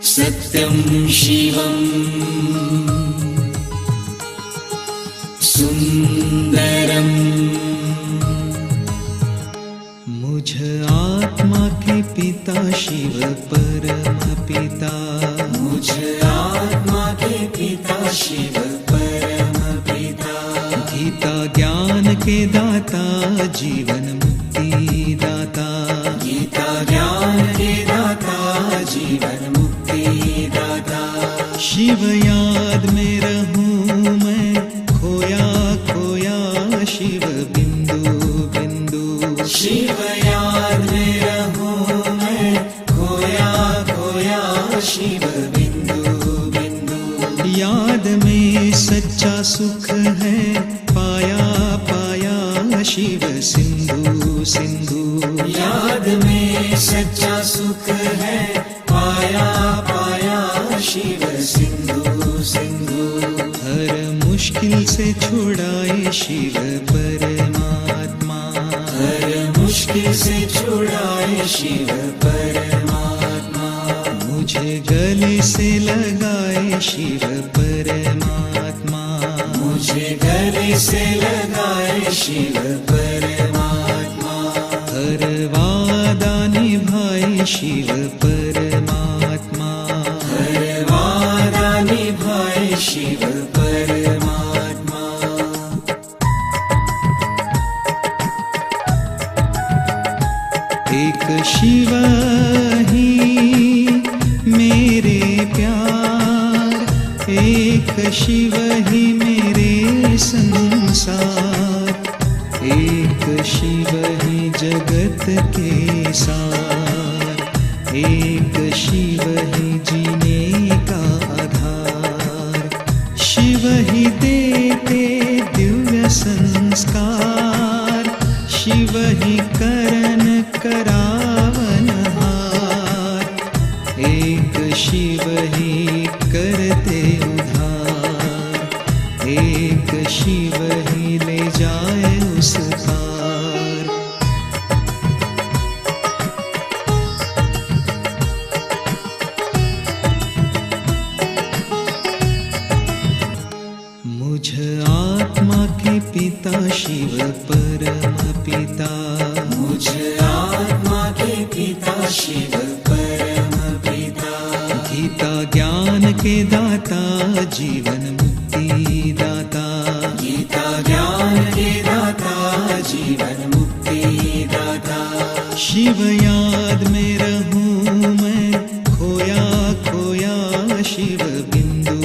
सत्यं शिवम् सुंदरम्। मुझ आत्मा के पिता शिव परम पिता, मुझ आत्मा के पिता शिव परम पिता, गीता ज्ञान के दाता जीवन मुक्ति दाता, गीता ज्ञान के दाता जीवन मुक्ति दाता। शिव याद में रहूं मैं खोया खोया शिव बिंदु बिंदु, शिव याद में रहूं मैं खोया खोया शिव बिंदु बिंदु। याद में सच्चा सुख है पाया पाया शिव सिंधु सिंधु, याद में सच्चा सुख है पाया पाया शिव सिंधु सिंधु। हर मुश्किल से छुड़ाए शिव परमात्मा, हर मुश्किल से छुड़ाए शिव परमात्मा, मुझे गले से लगाए शिव परमात्मा, मुझे गले से लगाए शिव परमात्मा, हर वादा निभाए शिव परमात्मा, हर वादा निभाए शिव परमात्मा। एक शिव ही मेरे प्यार, एक शिव ही मेरे संसार, एक शिव ही जगत के सार, एक शिव ही जीने का आधार, शिव ही देते दिव्य संस्कार, शिव ही करन करावन हार, एक शिव ही करते उधार, एक शिव ही ले जाए उस पार। मुझ आत्मा के पिता शिव परम पिता, मुझ आत्मा के पिता शिव परम पिता, गीता ज्ञान के दाता जीवन मुक्ति दाता, गीता ज्ञान के दाता जीवन मुक्ति दाता। शिव याद में रहूं मैं खोया खोया शिव बिंदु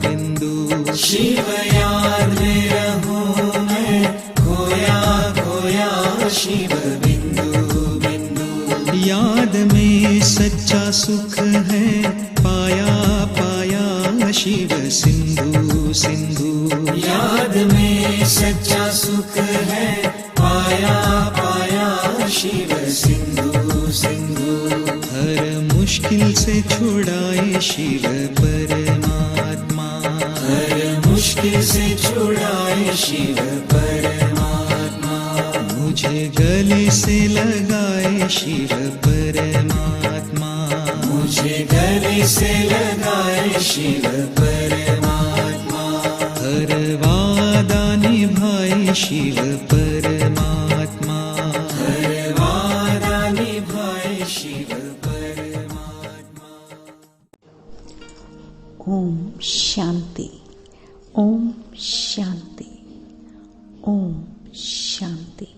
बिंदु, शिव याद में रहूं मैं खोया खोया शिव बिंदु बिंदु। याद में सच्चा सुख है पाया पाया शिव सिंधु सिंधु, याद में सच्चा सुख है पाया पाया शिव सिंधु सिंधु। हर मुश्किल से छुड़ाए शिव परमात्मा, हर मुश्किल से छुड़ाए शिव परमात्मा, मुझे गले से लगाए शिव परमात्मा, मुझे गले से लगाए शिव परमात्मा, हर वादा निभाए शिव परमात्मा, हर वादा निभाए शिव परमात्मा। ओम शांति, ओम शांति, ओम शांति।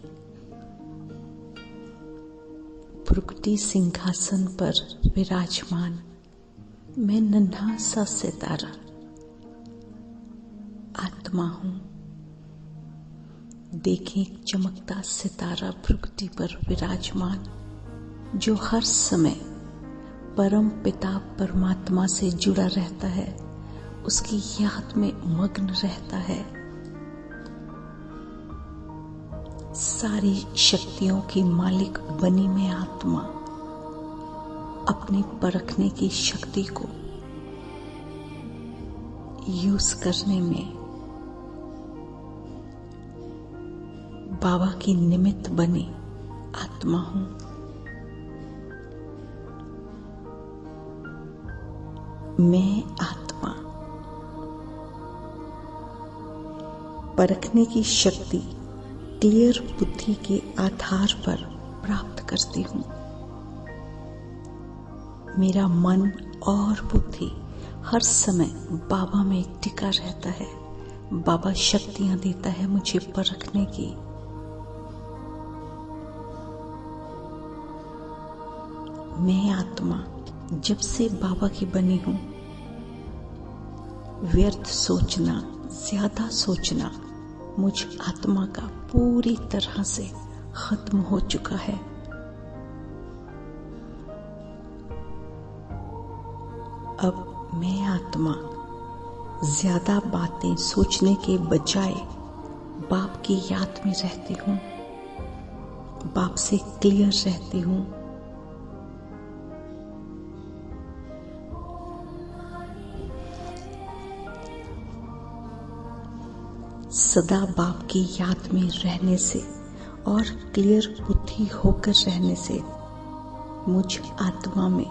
प्रकृति सिंहासन पर विराजमान मैं नन्हा सा सितारा आत्मा हूं। देखें एक चमकता सितारा प्रकृति पर विराजमान, जो हर समय परम पिता परमात्मा से जुड़ा रहता है, उसकी याद में मग्न रहता है। सारी शक्तियों की मालिक बनी मैं आत्मा अपनी परखने की शक्ति को यूज करने में बाबा की निमित्त बनी आत्मा हूं। मैं आत्मा परखने की शक्ति क्लियर बुद्धि के आधार पर प्राप्त करती हूँ। मेरा मन और बुद्धि हर समय बाबा में टिका रहता है। बाबा शक्तियां देता है मुझे परखने की। मैं आत्मा जब से बाबा की बनी हूं, व्यर्थ सोचना, ज्यादा सोचना मुझ आत्मा का पूरी तरह से खत्म हो चुका है। अब मैं आत्मा ज्यादा बातें सोचने के बजाय बाप की याद में रहती हूँ, बाप से क्लियर रहती हूँ। सदा बाप की याद में रहने से और क्लियर बुद्धि होकर रहने से मुझ आत्मा में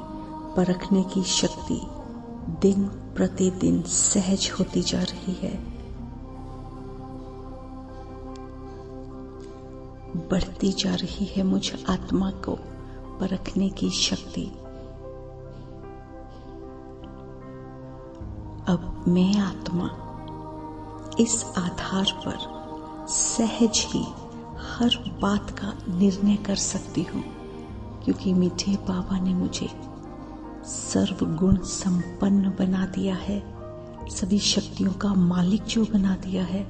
परखने की शक्ति दिन प्रतिदिन सहज होती जा रही है, बढ़ती जा रही है मुझ आत्मा को परखने की शक्ति। अब मैं आत्मा इस आधार पर सहज ही हर बात का निर्णय कर सकती हूँ, क्योंकि मीठे बाबा ने मुझे सर्वगुण संपन्न बना दिया है, सभी शक्तियों का मालिक जो बना दिया है।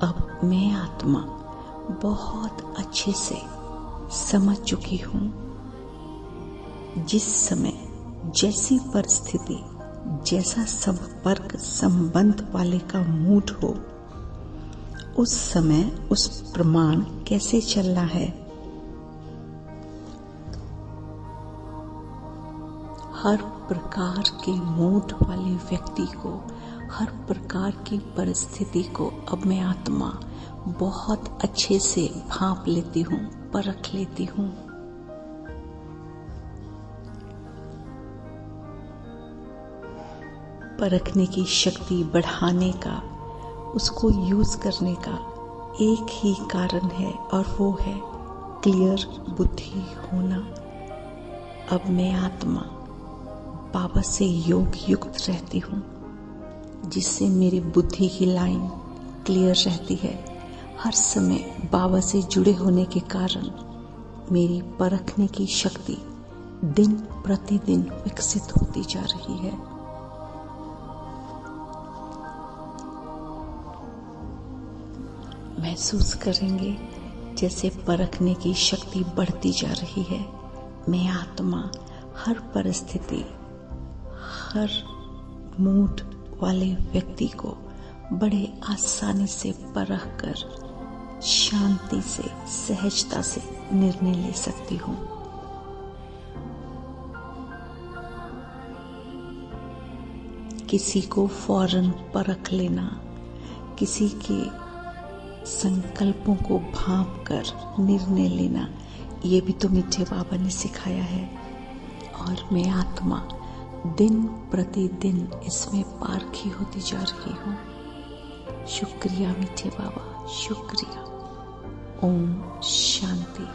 अब मैं आत्मा बहुत अच्छे से समझ चुकी हूँ, जिस समय जैसी परिस्थिति, जैसा संपर्क संबंध वाले का मूड हो, उस समय उस प्रमाण कैसे चलना है। हर प्रकार के मूड वाले व्यक्ति को, हर प्रकार की परिस्थिति को अब मैं आत्मा बहुत अच्छे से भांप लेती हूँ, परख लेती हूँ। परखने की शक्ति बढ़ाने का, उसको यूज करने का एक ही कारण है और वो है क्लियर बुद्धि होना। अब मैं आत्मा बाबा से योग युक्त रहती हूँ, जिससे मेरी बुद्धि की लाइन क्लियर रहती है। हर समय बाबा से जुड़े होने के कारण मेरी परखने की शक्ति दिन प्रतिदिन विकसित होती जा रही है। महसूस करेंगे जैसे परखने की शक्ति बढ़ती जा रही है। मैं आत्मा हर परिस्थिति, हर मूड वाले व्यक्ति को बड़े आसानी से परख कर शांति से, सहजता से निर्णय ले सकती हूँ। किसी को फौरन परख लेना, किसी के संकल्पों को भांप कर निर्णय लेना, ये भी तो मीठे बाबा ने सिखाया है। और मैं आत्मा दिन प्रतिदिन इसमें पारखी होती जा रही हूँ। शुक्रिया मीठे बाबा, शुक्रिया। ओम शांति।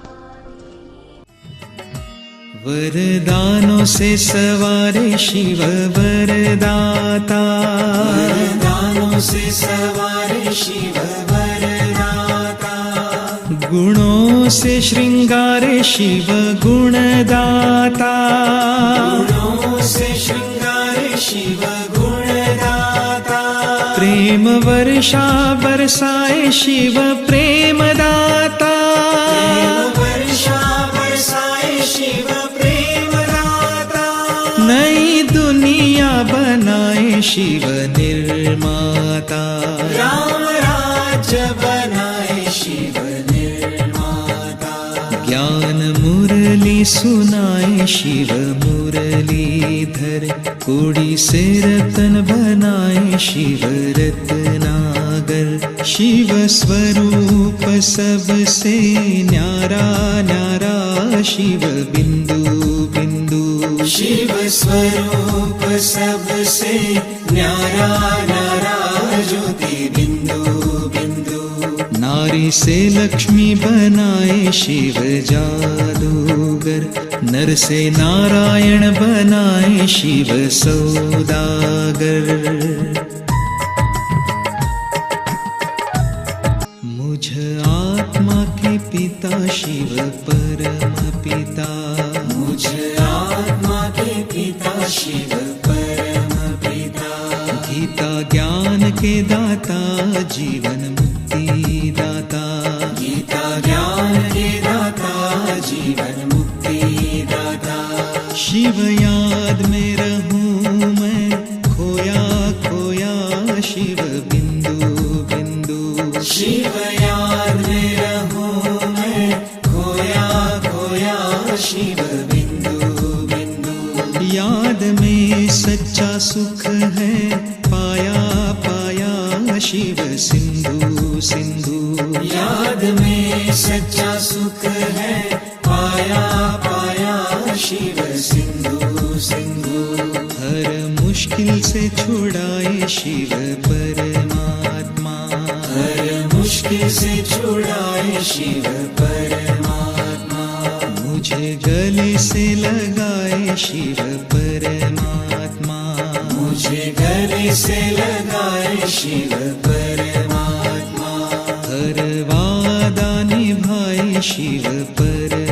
वरदानों से सवारे शिव वरदाता, वरदानों से सवारे शिव वरदाता, गुणों से श्रृंगारे शिव गुणदाता, गुणों से श्रृंगारे शिव गुणदाता, प्रेम वर्षा बरसाए शिव प्रेमदाता, प्रेम वर्षा बरसाए शिव प्रेमदाता, नई दुनिया बनाए शिव निर्माता, राम राज्य बनाए शिव निर्माता, ज्ञान मुरली सुनाए शिव मुरलीधर, कोड़ी से रतन बनाए शिव रत्नागर, शिव स्वरूप सबसे न्यारा न्यारा शिव बिंदु बिंदु। शिव स्वरूप सबसे न्यारा न्यारा ज्योति बिंदु बिंदु। नारी से लक्ष्मी बनाए शिव जादूगर, नर से नारायण बनाए शिव सौदागर। मुझ आत्मा के पिता शिव परम पिता, मुझ आत्मा के पिता शिव परम पिता। गीता ज्ञान के दाता जीवन मुक्ति दाता, गीता ज्ञान के दाता जीवन मुक्ति दाता। शिव याद में रहूं मैं खोया खोया शिव बिंदु बिंदु। शिव याद में रहूं मैं खोया खोया शिव बिंदु बिंदु। याद में सच्चा सुख है पाया पाया शिव सिंधु सिंधु। याद में सच्चा सुख है पाया पाया शिव सिंधु सिंधु। हर मुश्किल से छुड़ाए शिव परमात्मा, हर मुश्किल से छुड़ाए शिव परमात्मा। मुझे गले से लगाए शिव परमात्मा, मुझे गले से लगाए शिव परमात्मा। हर वादा निभाए शिव परमात्मा।